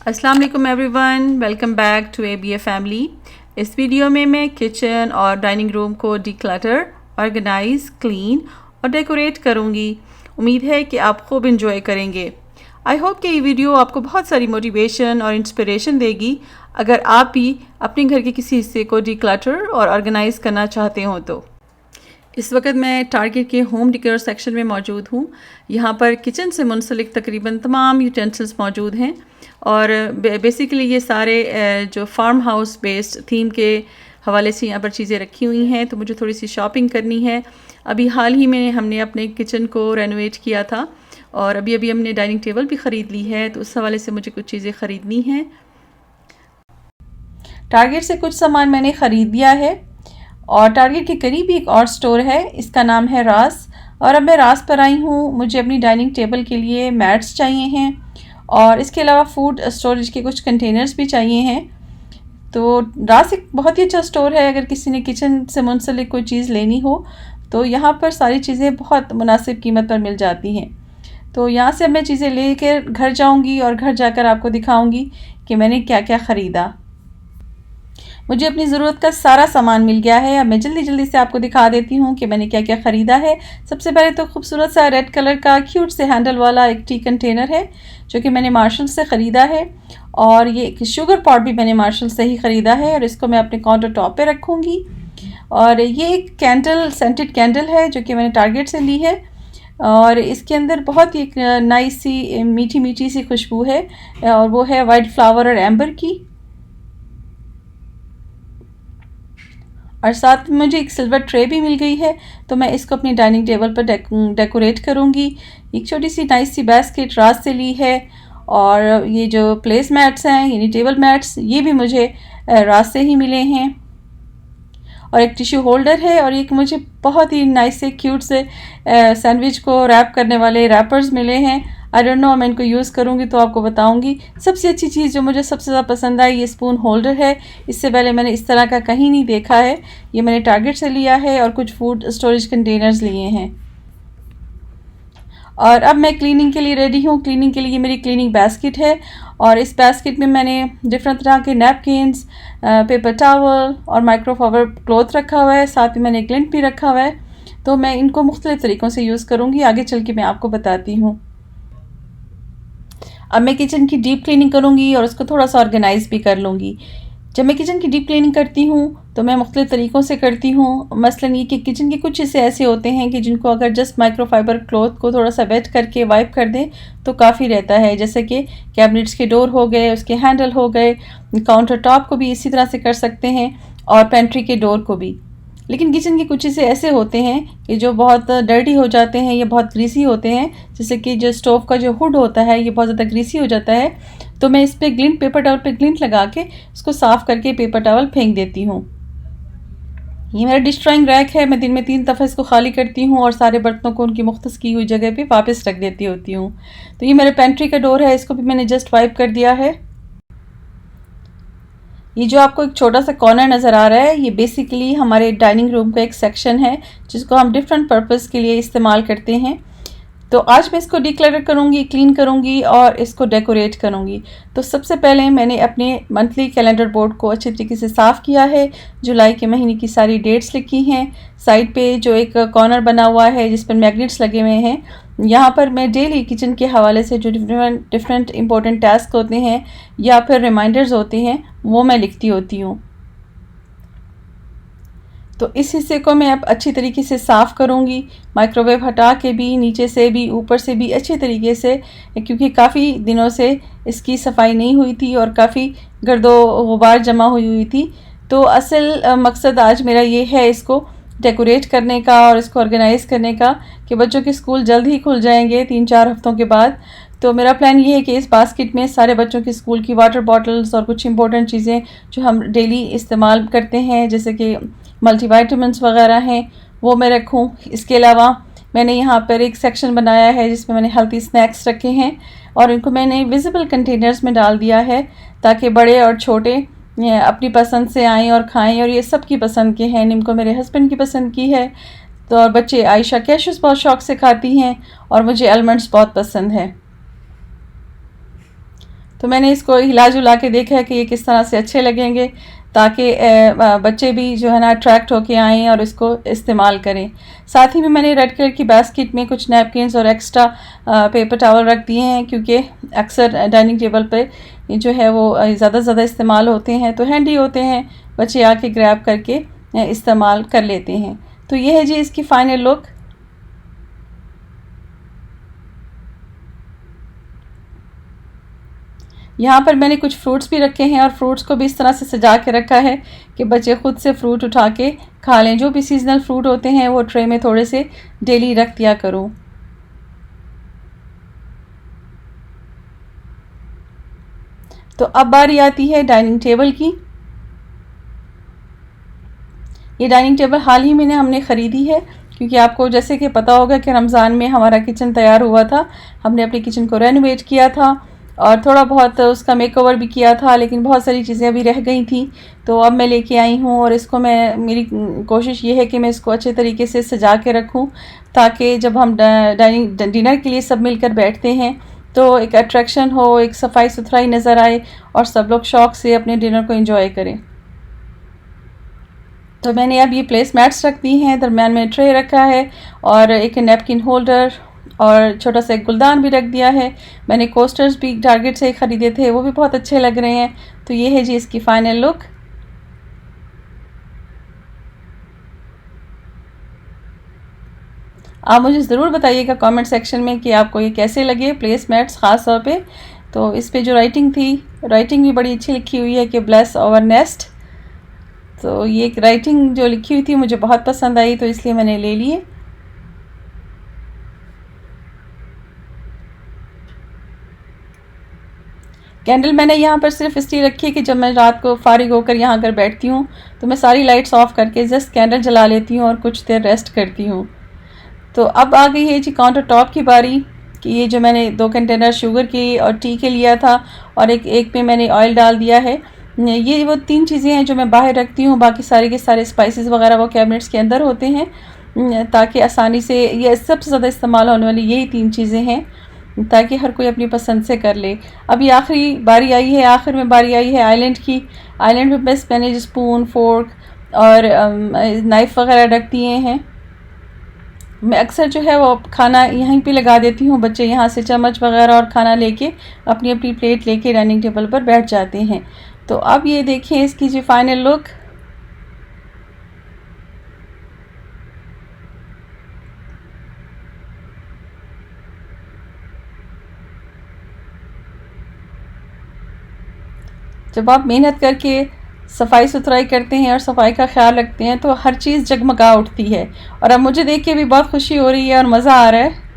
अस्सलाम वालेकुम everyone, welcome back to ABA family. इस वीडियो में मैं किचन और डाइनिंग रूम को डिक्लटर, ऑर्गेनाइज, क्लीन और डेकोरेट करूँगी। उम्मीद है कि आप खूब इंजॉय करेंगे। आई होप कि ये वीडियो आपको बहुत सारी मोटिवेशन और इंस्पिरेशन देगी अगर आप भी अपने घर के किसी हिस्से को डिक्लटर और ऑर्गेनाइज करना चाहते हो तो। इस वक्त मैं टारगेट के होम डेकोर सेक्शन में मौजूद हूँ। यहाँ पर किचन से मुंसलिक तकरीबन तमाम यूटेंसिल्स मौजूद हैं और बेसिकली ये सारे जो फार्म हाउस बेस्ड थीम के हवाले से यहाँ पर चीज़ें रखी हुई हैं। तो मुझे थोड़ी सी शॉपिंग करनी है। अभी हाल ही में हमने अपने किचन को रेनोवेट किया था और अभी हमने डाइनिंग टेबल भी ख़रीद ली है, तो उस हवाले से मुझे कुछ चीज़ें ख़रीदनी हैं। टारगेट से कुछ सामान मैंने ख़रीद लिया है और टारगेट के करीब ही एक और स्टोर है, इसका नाम है रास। और अब मैं रास पर आई हूँ। मुझे अपनी डाइनिंग टेबल के लिए मैट्स चाहिए हैं और इसके अलावा फूड स्टोरेज के कुछ कंटेनर्स भी चाहिए हैं। तो रास एक बहुत ही अच्छा स्टोर है। अगर किसी ने किचन से मुंसलिक कोई चीज़ लेनी हो तो यहाँ पर सारी चीज़ें बहुत मुनासिब कीमत पर मिल जाती हैं। तो यहाँ से अब मैं चीज़ें लेकर घर जाऊँगी और घर जाकर आपको दिखाऊँगी कि मैंने क्या क्या ख़रीदा। मुझे अपनी ज़रूरत का सारा सामान मिल गया है। अब मैं जल्दी से आपको दिखा देती हूँ कि मैंने क्या क्या ख़रीदा है। सबसे पहले तो खूबसूरत सा रेड कलर का क्यूट से हैंडल वाला एक टी कंटेनर है जो कि मैंने मार्शल से ख़रीदा है। और ये एक शुगर पॉट भी मैंने मार्शल से ही ख़रीदा है और इसको मैं अपने काउंटर टॉप पे रखूँगी। और ये एक कैंडल, सेंटेड कैंडल है जो कि मैंने टारगेट से ली है और इसके अंदर बहुत ही नाइस सी मीठी सी खुशबू है और वो है वाइट फ्लावर और एम्बर की। और साथ में मुझे एक सिल्वर ट्रे भी मिल गई है, तो मैं इसको अपनी डाइनिंग टेबल पर डेकोरेट करूँगी। एक छोटी सी नाइस सी बास्केट रास से ली है और ये जो प्लेस मैट्स हैं यानी टेबल मैट्स, ये भी मुझे रास से ही मिले हैं। और एक टिश्यू होल्डर है और एक मुझे बहुत ही नाइस से क्यूट से सैंडविच को रैप करने वाले रैपर्स मिले हैं। आई डोंट नो, मैं इनको यूज़ करूँगी तो आपको बताऊँगी। सबसे अच्छी चीज़ जो मुझे सबसे ज़्यादा पसंद आई ये स्पून होल्डर है। इससे पहले मैंने इस तरह का कहीं नहीं देखा है। ये मैंने टारगेट से लिया है और कुछ फूड स्टोरेज कंटेनर्स लिए हैं। और अब मैं क्लीनिंग के लिए रेडी हूँ। क्लीनिंग के लिए मेरी क्लीनिंग बास्केट है और इस बास्केट में मैंने डिफरेंट तरह के नैपकिन्स, पेपर टॉवल और माइक्रोफाइबर क्लॉथ रखा हुआ है। साथ में मैंने ग्लिंट भी रखा हुआ है। तो मैं इनको मुख्तलिफ तरीक़ों से यूज़ करूँगी, आगे चल के मैं आपको बताती हूँ। अब मैं किचन की डीप क्लीनिंग करूँगी और उसको थोड़ा सा ऑर्गेनाइज भी कर लूँगी। जब मैं किचन की डीप क्लीनिंग करती हूँ तो मैं मुख्तलिफ तरीक़ों से करती हूँ। मसलन ये कि किचन के कुछ हिस्से ऐसे होते हैं कि जिनको अगर जस्ट माइक्रोफाइबर क्लॉथ को थोड़ा सा वेट करके वाइप कर दें तो काफ़ी रहता है। जैसे कि कैबिनेट्स के डोर हो गए, उसके हैंडल हो गए, काउंटर टॉप को भी इसी तरह से कर सकते हैं और पेंट्री के डोर को भी। लेकिन किचन के कुछ हिस्से ऐसे होते हैं कि जो बहुत डर्टी हो जाते हैं या बहुत ग्रीसी होते हैं। जैसे कि जो स्टोव का जो हुड होता है ये बहुत ज़्यादा ग्रीसी हो जाता है, तो मैं इस पर ग्लिंट, पेपर टॉवल पे ग्लिंट लगा के इसको साफ़ करके पेपर टॉवल फेंक देती हूँ। ये मेरा डिस्ट्रॉइंग रैक है। मैं दिन में 3 दफ़ा इसको खाली करती हूँ और सारे बर्तनों को उनकी मुख्तस की हुई जगह पे वापस रख देती होती हूँ। तो ये मेरे पेंट्री का डोर है, इसको भी मैंने जस्ट वाइप कर दिया है। ये जो आपको एक छोटा सा कॉर्नर नज़र आ रहा है ये बेसिकली हमारे डाइनिंग रूम का एक सेक्शन है जिसको हम डिफरेंट पर्पस के लिए इस्तेमाल करते हैं। तो आज मैं इसको डिक्लटर करूँगी, क्लीन करूँगी और इसको डेकोरेट करूँगी। तो सबसे पहले मैंने अपने मंथली कैलेंडर बोर्ड को अच्छे तरीके से साफ़ किया है। जुलाई के महीने की सारी डेट्स लिखी हैं। साइड पे जो एक कॉर्नर बना हुआ है जिस पर मैग्नेट्स लगे हुए हैं, यहाँ पर मैं डेली किचन के हवाले से जो डिफरेंट इंपॉर्टेंट टास्क होते हैं या फिर रिमाइंडर्स होते हैं वो मैं लिखती होती हूँ। तो इस हिस्से को मैं अब अच्छी तरीके से साफ़ करूँगी, माइक्रोवेव हटा के भी, नीचे से भी, ऊपर से भी अच्छे तरीके से, क्योंकि काफ़ी दिनों से इसकी सफाई नहीं हुई थी और काफ़ी गर्दो गुबार जमा हुई थी। तो असल मकसद आज मेरा ये है इसको डेकोरेट करने का और इसको ऑर्गेनाइज़ करने का कि बच्चों के स्कूल जल्द ही खुल जाएंगे 3-4 हफ्तों के बाद। तो मेरा प्लान ये है कि इस बास्केट में सारे बच्चों के स्कूल की वाटर बॉटल्स और कुछ इंपॉर्टेंट चीज़ें जो हम डेली इस्तेमाल करते हैं जैसे कि मल्टीवाइटामिन्स वगैरह हैं वो मैं रखूं। इसके अलावा मैंने यहाँ पर एक सेक्शन बनाया है जिसमें मैंने हेल्थी स्नैक्स रखे हैं और इनको मैंने विजिबल कंटेनर्स में डाल दिया है ताकि बड़े और छोटे अपनी पसंद से आएँ और खाएं। और ये सबकी पसंद के हैं। इनको मेरे हस्बैंड की पसंद की है। तो और बच्चे आयशा कैशूस बहुत शौक़ से खाती हैं और मुझे आलमंड्स बहुत पसंद है। तो मैंने इसको हिला जुला के देखा है कि ये किस तरह से अच्छे लगेंगे, ताकि बच्चे भी जो है ना अट्रैक्ट होके आएँ और इसको इस्तेमाल करें। साथ ही में मैंने रेड कलर की बास्केट में कुछ नैपकिन्स और एक्स्ट्रा पेपर टॉवल रख दिए हैं, क्योंकि अक्सर डाइनिंग टेबल पे जो है वो ज़्यादा से ज़्यादा इस्तेमाल होते हैं, तो हैंडी होते हैं, बच्चे आके ग्रैब करके इस्तेमाल कर लेते हैं। तो ये है जी इसकी फ़ाइनल लुक। यहाँ पर मैंने कुछ फ्रूट्स भी रखे हैं और फ्रूट्स को भी इस तरह से सजा के रखा है कि बच्चे खुद से फ्रूट उठा के खा लें। जो भी सीजनल फ्रूट होते हैं वो ट्रे में थोड़े से डेली रख दिया करो। तो अब बारी आती है डाइनिंग टेबल की। ये डाइनिंग टेबल हाल ही में हमने ख़रीदी है, क्योंकि आपको जैसे कि पता होगा कि रमज़ान में हमारा किचन तैयार हुआ था। हमने अपने किचन को रेनोवेट किया था और थोड़ा बहुत उसका मेकओवर भी किया था, लेकिन बहुत सारी चीज़ें अभी रह गई थी। तो अब मैं लेके आई हूँ और इसको मेरी कोशिश ये है कि मैं इसको अच्छे तरीके से सजा के रखूँ, ताकि जब हम डिनर के लिए सब मिलकर बैठते हैं तो एक अट्रैक्शन हो, एक सफाई सुथराई नज़र आए और सब लोग शौक़ से अपने डिनर को एंजॉय करें। तो मैंने अब ये प्लेस मैट्स रख दी हैं, दरम्यान में ट्रे रखा है और एक नैपकिन होल्डर और छोटा सा एक गुलदान भी रख दिया है। मैंने कोस्टर्स भी टारगेट से ख़रीदे थे, वो भी बहुत अच्छे लग रहे हैं। तो ये है जी इसकी फ़ाइनल लुक। आप मुझे ज़रूर बताइएगा कमेंट सेक्शन में कि आपको ये कैसे लगे प्लेस मैट्स ख़ास तौर पे। तो इस पे जो राइटिंग थी, राइटिंग भी बड़ी अच्छी लिखी हुई है कि ब्लेस आवर नेस्ट। तो ये राइटिंग जो लिखी हुई थी मुझे बहुत पसंद आई, तो इसलिए मैंने ले लिए। कैंडल मैंने यहाँ पर सिर्फ इसलिए रखी है कि जब मैं रात को फारिग होकर यहाँ अगर बैठती हूँ तो मैं सारी लाइट्स ऑफ करके जस्ट कैंडल जला लेती हूँ और कुछ देर रेस्ट करती हूँ। तो अब आ गई है जी काउंटर टॉप की बारी, कि ये जो मैंने 2 कंटेनर शुगर की और टी के लिया था और एक में मैंने ऑयल डाल दिया है। ये वो 3 चीज़ें हैं जो मैं बाहर रखती हूँ, बाकी सारे के सारे स्पाइसेस वगैरह वो कैबिनेट्स के अंदर होते हैं, ताकि आसानी से ये सबसे ज़्यादा इस्तेमाल होने वाली यही 3 चीज़ें हैं, ताकि हर कोई अपनी पसंद से कर ले। अभी आखिरी बारी आई है, आखिर में बारी आई है आइलैंड की। आइलैंड में बस मैंने स्पून, फोर्क और नाइफ़ वगैरह रख दिए हैं। मैं अक्सर जो है वो खाना यहीं पे लगा देती हूँ, बच्चे यहाँ से चम्मच वगैरह और खाना लेके अपनी अपनी प्लेट लेके डाइनिंग टेबल पर बैठ जाते हैं। तो अब ये देखें इसकी जो फाइनल लुक। जब आप मेहनत करके सफाई सुथराई करते हैं और सफाई का ख्याल रखते हैं तो हर चीज़ जगमगा उठती है। और अब मुझे देख के भी बहुत खुशी हो रही है और मज़ा आ रहा है।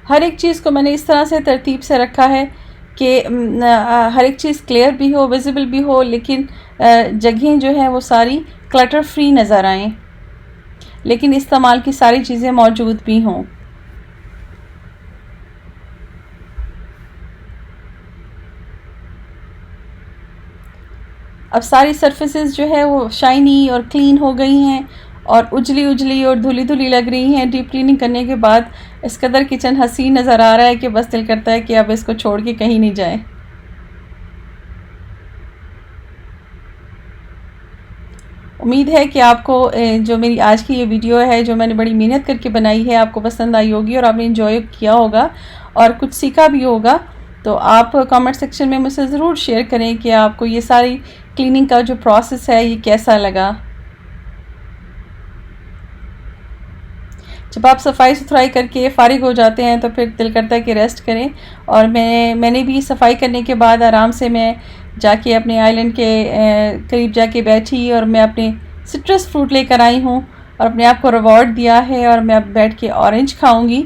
हर एक चीज़ को मैंने इस तरह से तरतीब से रखा है कि हर एक चीज़ क्लियर भी हो, विजिबल भी हो, लेकिन जगहें जो हैं वो सारी क्लटर फ्री नज़र आएँ, लेकिन इस्तेमाल की सारी चीज़ें मौजूद भी हों। अब सारी सरफेसेस जो है वो शाइनी और क्लीन हो गई हैं और उजली उजली और धुली धुली लग रही हैं। डीप क्लीनिंग करने के बाद इस कदर किचन हसीन नज़र आ रहा है कि बस दिल करता है कि अब इसको छोड़ के कहीं नहीं जाए। उम्मीद है कि आपको जो मेरी आज की ये वीडियो है, जो मैंने बड़ी मेहनत करके बनाई है, आपको पसंद आई होगी और आपने एंजॉय किया होगा और कुछ सीखा भी होगा। तो आप कमेंट सेक्शन में मुझसे ज़रूर शेयर करें कि आपको ये सारी क्लीनिंग का जो प्रोसेस है ये कैसा लगा। जब आप सफाई सुथराई करके फ़ारिग हो जाते हैं तो फिर दिल करता है कि रेस्ट करें। और मैंने भी सफाई करने के बाद आराम से मैं जाके अपने आइलैंड के करीब जाके बैठी और मैं अपने सिट्रस फ्रूट लेकर आई हूँ और अपने आप को रिवॉर्ड दिया है और मैं अब बैठ के ऑरेंज खाऊंगी।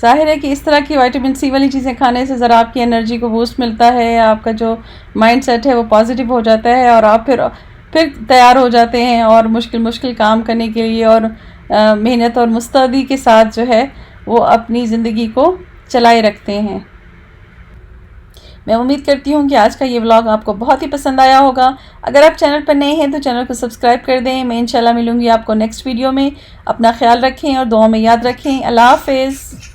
ज़ाहिर है कि इस तरह की विटामिन सी वाली चीज़ें खाने से ज़रा आपकी एनर्जी को बूस्ट मिलता है, आपका जो माइंड सेट है वो पॉजिटिव हो जाता है और आप फिर तैयार हो जाते हैं और मुश्किल काम करने के लिए और मेहनत और मुस्तैदी के साथ जो है वो अपनी ज़िंदगी को चलाए रखते हैं। मैं उम्मीद करती हूँ कि आज का ये व्लॉग आपको बहुत ही पसंद आया होगा। अगर आप चैनल पर नए हैं तो चैनल को सब्सक्राइब कर दें। मैं इंशाल्लाह मिलूँगी आपको नेक्स्ट वीडियो में। अपना ख्याल रखें और दुआ में याद रखें। अल्लाह हाफ़िज़।